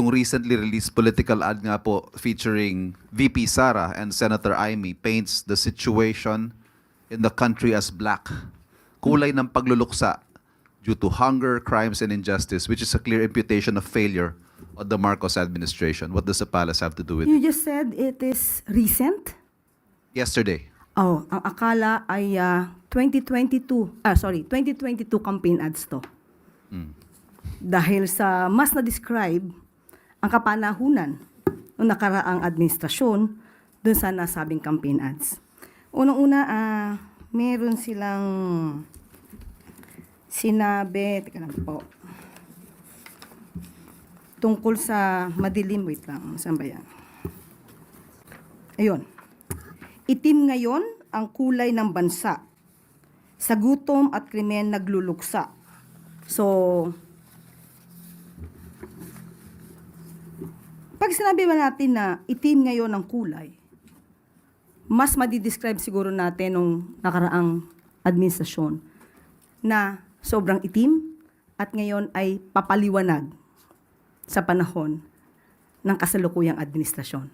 Yung recently released political ad nga po featuring VP Sara and Senator Amy paints the situation in the country as black. Kulay ng pagluluksa due to hunger, crimes, and injustice, which is a clear imputation of failure of the Marcos administration. What does the palace have to do with You it? just said it is recent? Yesterday. Oh, ang akala ay 2022 campaign ads to. Dahil sa mas na-describe ang kapanahunan ng nakaraang administrasyon dun sa nasabing campaign ads. Unang-una, meron silang sinabi, teka lang po, tungkol sa madilim, wait lang, saan ba yan? Ayun. Itim ngayon ang kulay ng bansa. Sa gutom at krimen nagluluksa. So, pag sinabi ba natin na itim ngayon ang kulay, mas madidescribe siguro natin nung nakaraang administrasyon na sobrang itim at ngayon ay papaliwanag sa panahon ng kasalukuyang administrasyon.